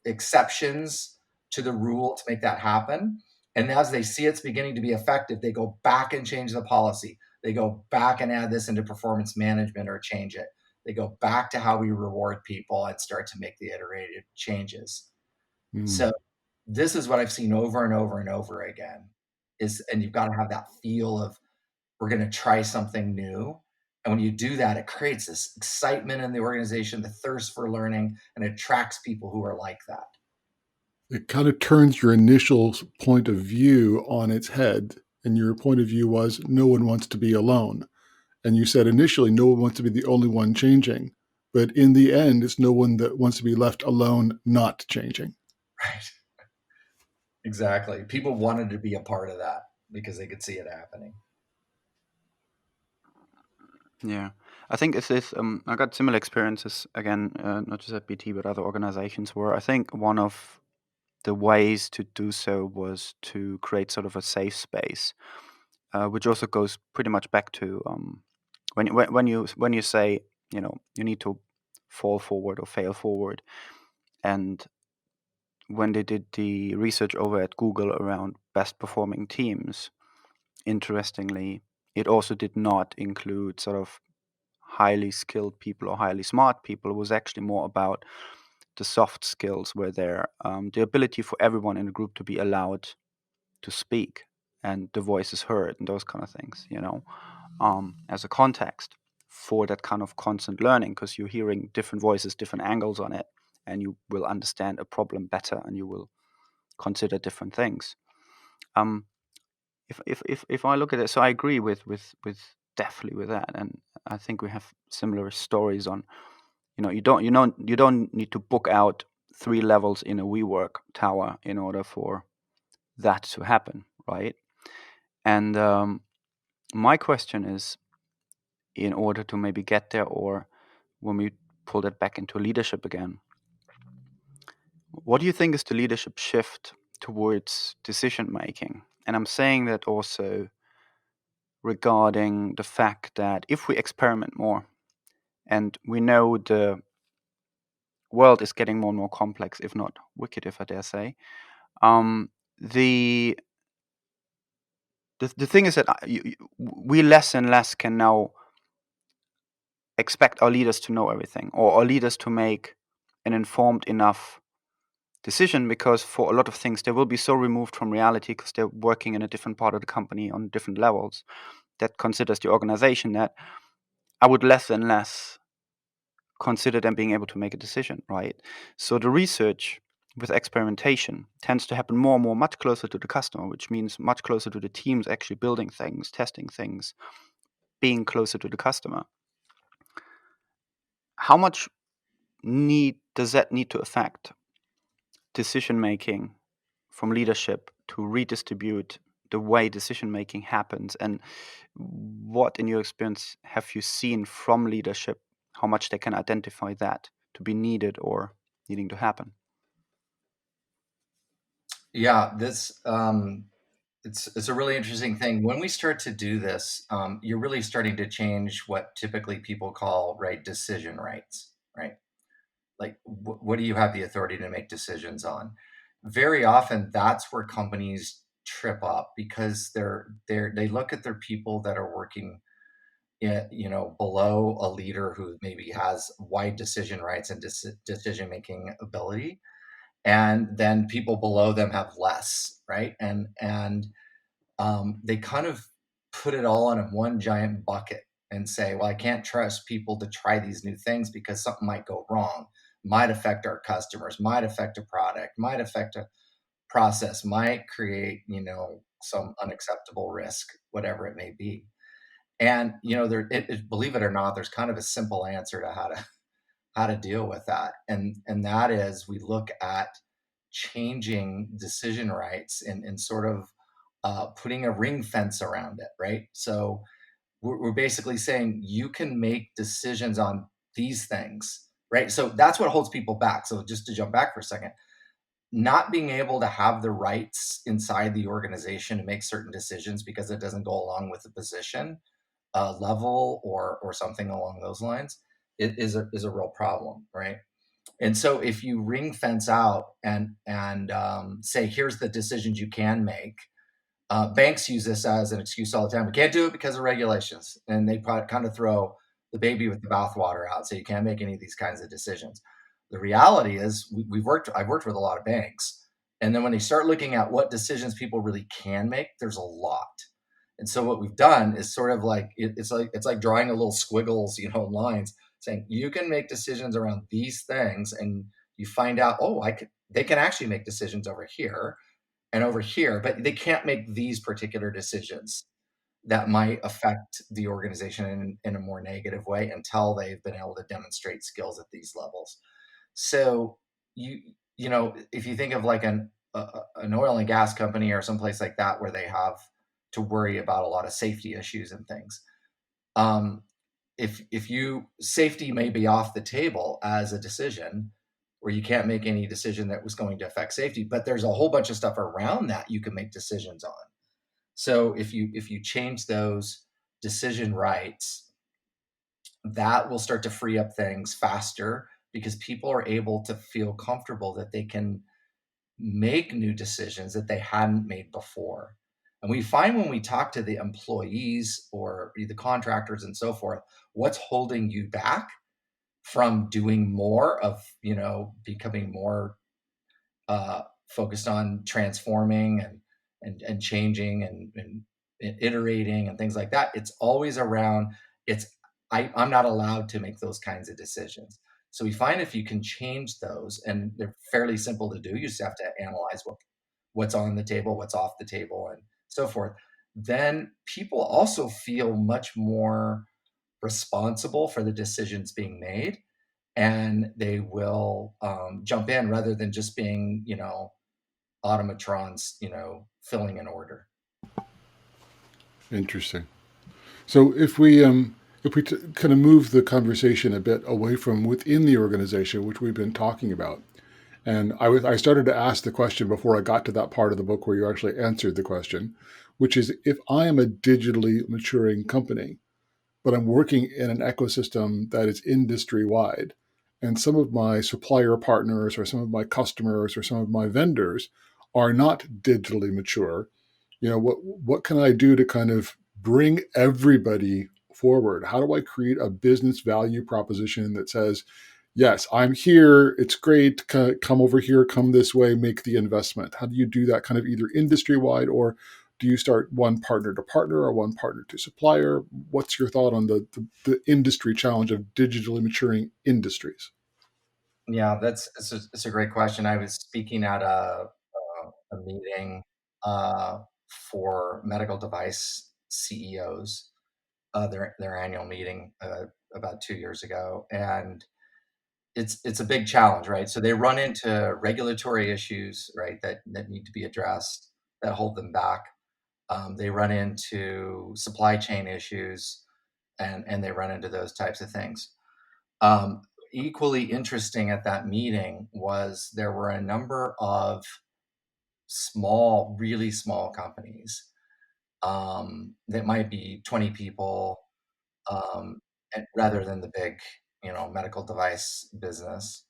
Speaker 3: exceptions to the rule to make that happen. And as they see it's beginning to be effective, they go back and change the policy. They go back and add this into performance management or change it. They go back to how we reward people and start to make the iterative changes. So this is what I've seen over and over and over again and you've got to have that feel of, we're going to try something new. And when you do that, it creates this excitement in the organization, the thirst for learning, and attracts people who are like that.
Speaker 2: It kind of turns your initial point of view on its head. And your point of view was no one wants to be alone. And you said initially no one wants to be the only one changing. But in the end, it's no one that wants to be left alone not changing.
Speaker 3: Right. Exactly. People wanted to be a part of that because they could see it happening.
Speaker 1: Yeah, I think it's this. I got similar experiences again, not just at BT but other organizations, where I think one of the ways to do so was to create sort of a safe space, which also goes pretty much back to when you say you need to fall forward or fail forward, and when they did the research over at Google around best performing teams, interestingly, it also did not include sort of highly skilled people or highly smart people. It was actually more about the soft skills, where there the ability for everyone in the group to be allowed to speak and the voice is heard and those kind of things, as a context for that kind of constant learning, because you're hearing different voices, different angles on it, and you will understand a problem better and you will consider different things. Um, if I look at it, so I agree with definitely with that, and I think we have similar stories on, you don't need to book out 3 levels in a WeWork tower in order for that to happen, right? And my question is, in order to maybe get there, or when we pull that back into leadership again, what do you think is the leadership shift towards decision making? And I'm saying that also regarding the fact that if we experiment more, and we know the world is getting more and more complex, if not wicked, if I dare say, the thing is that we less and less can now expect our leaders to know everything, or our leaders to make an informed enough decision, because for a lot of things they will be so removed from reality because they're working in a different part of the company on different levels that considers the organization, that I would less and less consider them being able to make a decision, right? So the research with experimentation tends to happen more and more much closer to the customer, which means much closer to the teams actually building things, testing things, being closer to the customer. How much does that need to affect decision making from leadership to redistribute the way decision making happens? And what, in your experience, have you seen from leadership, how much they can identify that to be needed or needing to happen?
Speaker 3: Yeah, it's a really interesting thing. When we start to do this, you're really starting to change what typically people call, right, decision rights, right? Like, what do you have the authority to make decisions on? Very often, that's where companies trip up because they look at their people that are working, below a leader who maybe has wide decision rights and decision making ability, and then people below them have less, right? And they kind of put it all in one giant bucket and say, well, I can't trust people to try these new things because something might go wrong, might affect our customers, might affect a product, might affect a process, might create, some unacceptable risk, whatever it may be. And, believe it or not, there's kind of a simple answer to how to deal with that. And that is we look at changing decision rights and sort of putting a ring fence around it, right? So we're basically saying you can make decisions on these things, right? So that's what holds people back. So just to jump back for a second, not being able to have the rights inside the organization to make certain decisions because it doesn't go along with the position level or something along those lines, it is a real problem, right? And so if you ring fence out and say, here's the decisions you can make, banks use this as an excuse all the time. We can't do it because of regulations, and they kind of throw the baby with the bathwater out. So you can't make any of these kinds of decisions. The reality is, I've worked with a lot of banks, and then when they start looking at what decisions people really can make, there's a lot. And so what we've done is sort of like it's like drawing a little squiggles, lines, saying you can make decisions around these things, and you find out, oh, they can actually make decisions over here and over here, but they can't make these particular decisions that might affect the organization in a more negative way until they've been able to demonstrate skills at these levels. So if you think of like an oil and gas company or someplace like that where they have to worry about a lot of safety issues and things, if safety may be off the table as a decision, where you can't make any decision that was going to affect safety, but there's a whole bunch of stuff around that you can make decisions on. So if you change those decision rights, that will start to free up things faster because people are able to feel comfortable that they can make new decisions that they hadn't made before. And we find when we talk to the employees or the contractors and so forth, what's holding you back from doing more of, becoming more focused on transforming and changing and iterating and things like that. It's always around, I'm not allowed to make those kinds of decisions. So we find if you can change those, and they're fairly simple to do, you just have to analyze what's on the table, what's off the table, and so forth. Then people also feel much more responsible for the decisions being made, and they will jump in rather than just being, automatrons, filling an order.
Speaker 2: Interesting. So if we kind of move the conversation a bit away from within the organization, which we've been talking about, and I started to ask the question before I got to that part of the book where you actually answered the question, which is if I am a digitally maturing company, but I'm working in an ecosystem that is industry wide, and some of my supplier partners or some of my customers or some of my vendors are not digitally mature, what can I do to kind of bring everybody forward? How do I create a business value proposition that says, yes, I'm here, it's great, come over here, come this way, make the investment? How do you do that kind of either industry wide or Do you start one partner to partner or one partner to supplier? What's your thought on the industry challenge of digitally maturing industries?
Speaker 3: Yeah, it's a great question. I was speaking at a meeting for medical device CEOs, their annual meeting about 2 years ago, and it's a big challenge, right? So they run into regulatory issues, right, that need to be addressed that hold them back. They run into supply chain issues, and they run into those types of things. Um, Equally interesting at that meeting was there were a number of small, really small companies that might be 20 people, rather than the big, medical device business,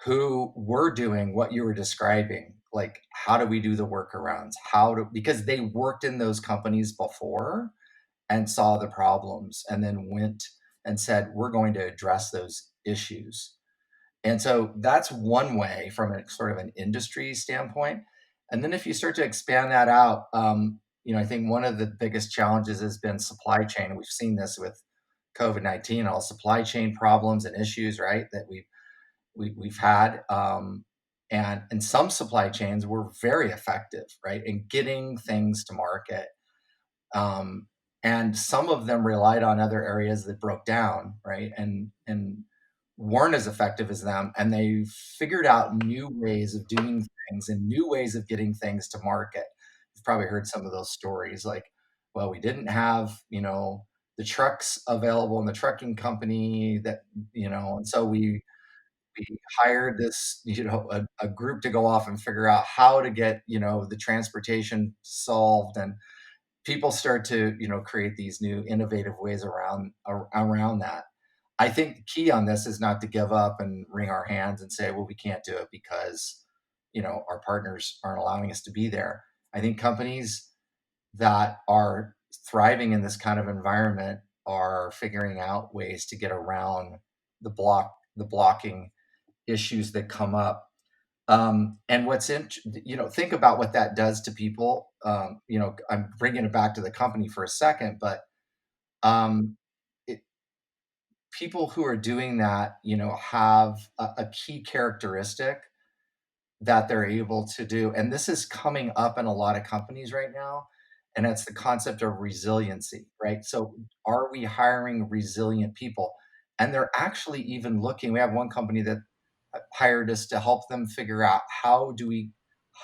Speaker 3: who were doing what you were describing. Like, how do we do the workarounds? Because they worked in those companies before and saw the problems and then went and said, we're going to address those issues. And so that's one way from a sort of an industry standpoint. And then if you start to expand that out, I think one of the biggest challenges has been supply chain. We've seen this with COVID-19, all supply chain problems and issues, right? That we've had. And some supply chains were very effective, right, in getting things to market. Um, and some of them relied on other areas that broke down, right, and weren't as effective as them. And they figured out new ways of doing things and new ways of getting things to market. You've probably heard some of those stories, like, well, we didn't have, the trucks available in the trucking company that, and so we hired this, a group to go off and figure out how to get, the transportation solved. And people start to, create these new innovative ways around that. I think the key on this is not to give up and wring our hands and say, well, we can't do it because, our partners aren't allowing us to be there. I think companies that are thriving in this kind of environment are figuring out ways to get around the blocking issues that come up. And think about what that does to people. I'm bringing it back to the company for a second, but um, it, people who are doing that, have a key characteristic that they're able to do. And this is coming up in a lot of companies right now. And that's the concept of resiliency, right? So are we hiring resilient people? And they're actually even looking, we have one company that hired us to help them figure out how do we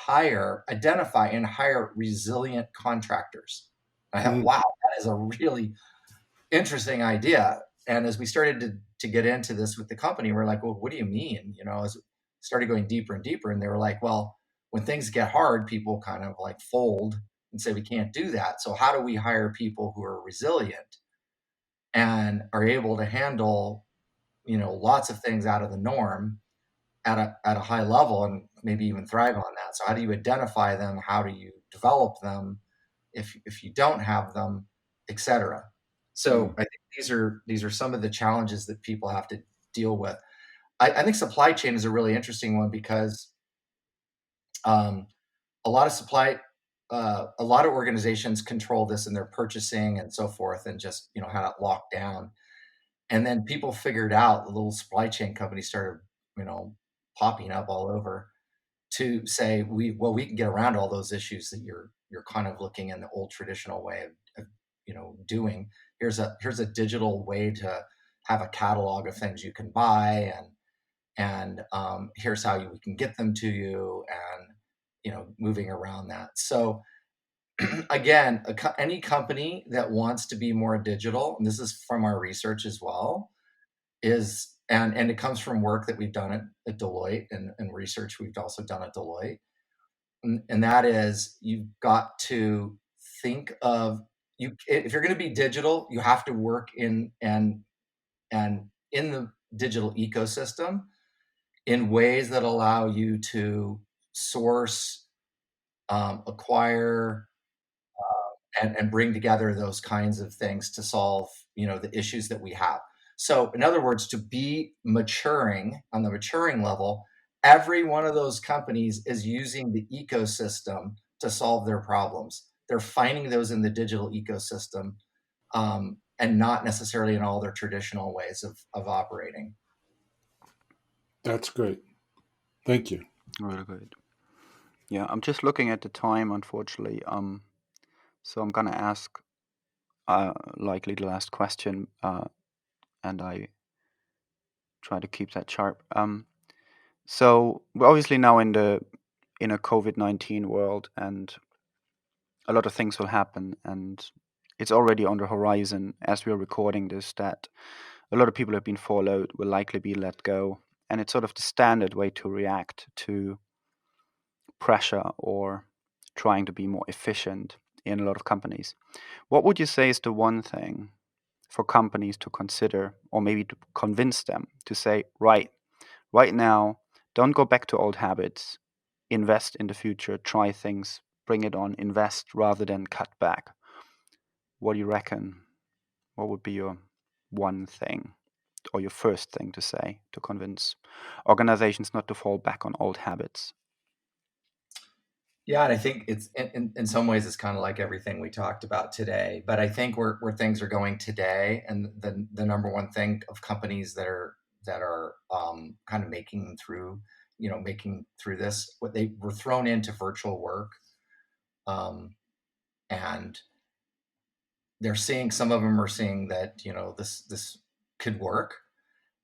Speaker 3: identify and hire resilient contractors. I thought,
Speaker 2: Mm,
Speaker 3: wow, that is a really interesting idea. And as we started to get into this with the company, we're like, well, what do you mean? As it started going deeper and deeper, and they were like, well, when things get hard, people kind of like fold and say we can't do that. So how do we hire people who are resilient and are able to handle, lots of things out of the norm at a high level and maybe even thrive on that? So how do you identify them? How do you develop them if you don't have them, etc.? So
Speaker 2: mm,
Speaker 3: I think these are some of the challenges that people have to deal with. I think supply chain is a really interesting one because um, a lot of a lot of organizations control this in their purchasing and so forth, and just had it locked down. And then people figured out, the little supply chain companies started, you know, popping up all over to say, we can get around all those issues that you're kind of looking in the old traditional way of doing. Here's a digital way to have a catalog of things you can buy, and here's how we can get them to you, and moving around that. So again, any company that wants to be more digital, and this is from our research as well, is and it comes from work that we've done at Deloitte, and research we've also done at Deloitte. And that is, you've got to think of, if you're going to be digital, you have to work and in the digital ecosystem in ways that allow you to source, acquire, and bring together those kinds of things to solve, the issues that we have. So in other words, to be maturing on the maturing level, every one of those companies is using the ecosystem to solve their problems. they're finding those in the digital ecosystem, and not necessarily in all their traditional ways of operating.
Speaker 2: That's great. Thank you.
Speaker 1: Really good. Yeah, I'm just looking at the time, unfortunately. So I'm gonna ask likely the last question, and I try to keep that sharp. So we're obviously now in a COVID-19 world, and a lot of things will happen, and it's already on the horizon as we are recording this that a lot of people have been furloughed, will likely be let go, and it's sort of the standard way to react to pressure or trying to be more efficient in a lot of companies. What would you say is the one thing for companies to consider, or maybe to convince them to say, right now, don't go back to old habits, invest in the future, try things, bring it on, invest rather than cut back? What do you reckon? What would be your one thing or your first thing to say to convince organizations not to fall back on old habits?
Speaker 3: Yeah, and I think it's in some ways it's kind of like everything we talked about today. But I think where things are going today, and the number one thing of companies that are kind of making through this, what they were thrown into virtual work, and they're seeing, some of them are seeing that this could work,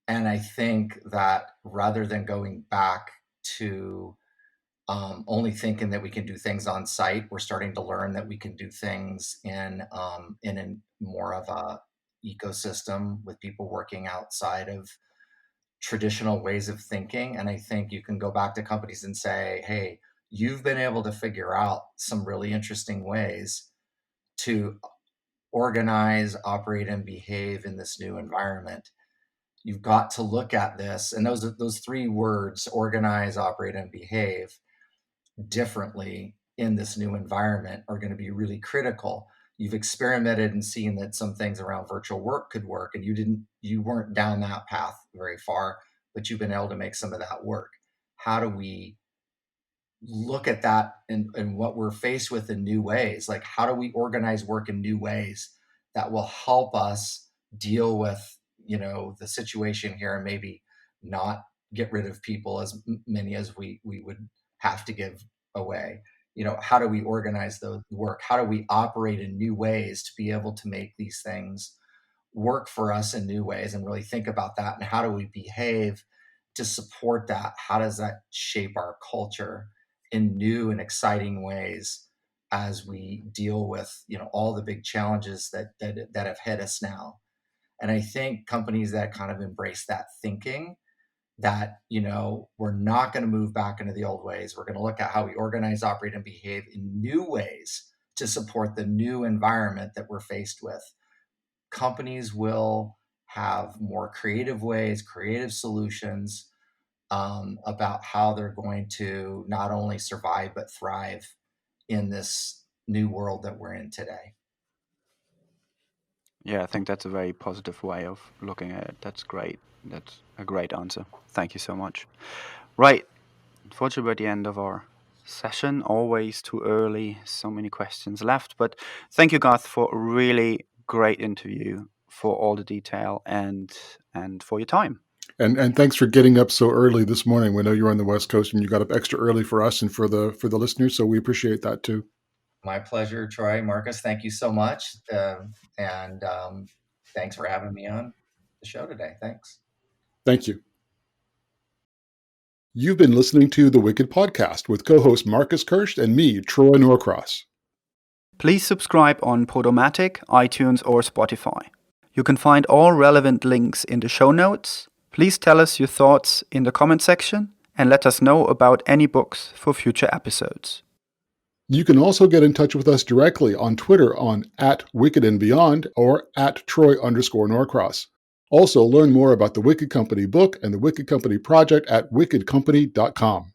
Speaker 3: and I think that rather than going back to only thinking that we can do things on site, we're starting to learn that we can do things in a more of a ecosystem with people working outside of traditional ways of thinking. And I think you can go back to companies and say, hey, you've been able to figure out some really interesting ways to organize, operate, and behave in this new environment. You've got to look at this, and those three words, organize, operate, and behave, differently in this new environment, are going to be really critical. You've experimented and seen that some things around virtual work could work, and you weren't down that path very far, but you've been able to make some of that work. How do we look at that and what we're faced with in new ways? Like, how do we organize work in new ways that will help us deal with the situation here, and maybe not get rid of people as many as we would have to give away? How do we organize the work? How do we operate in new ways to be able to make these things work for us in new ways, and really think about that? And how do we behave to support that? How does that shape our culture in new and exciting ways as we deal with all the big challenges that have hit us now? And I think companies that kind of embrace that thinking, that we're not going to move back into the old ways, we're going to look at how we organize, operate, and behave in new ways to support the new environment that we're faced with, companies will have more creative ways, creative solutions, about how they're going to not only survive but thrive in this new world that we're in today.
Speaker 1: Yeah, I think that's a very positive way of looking at it. That's great. That's a great answer. Thank you so much. Right. Unfortunately, we're at the end of our session. Always too early. So many questions left. But thank you, Garth, for a really great interview, for all the detail, and for your time.
Speaker 2: And thanks for getting up so early this morning. We know you're on the West Coast and you got up extra early for us and for the listeners, so we appreciate that too.
Speaker 3: My pleasure, Troy. Marcus, thank you so much, and thanks for having me on the show today. Thanks.
Speaker 2: Thank you. You've been listening to The Wicked Podcast with co-host Marcus Kirsch and me, Troy Norcross.
Speaker 1: Please subscribe on Podomatic, iTunes, or Spotify. You can find all relevant links in the show notes. Please tell us your thoughts in the comment section and let us know about any books for future episodes.
Speaker 2: You can also get in touch with us directly on Twitter on @WickedandBeyond or @Troy_Norcross. Also, learn more about the Wicked Company book and the Wicked Company project at wickedcompany.com.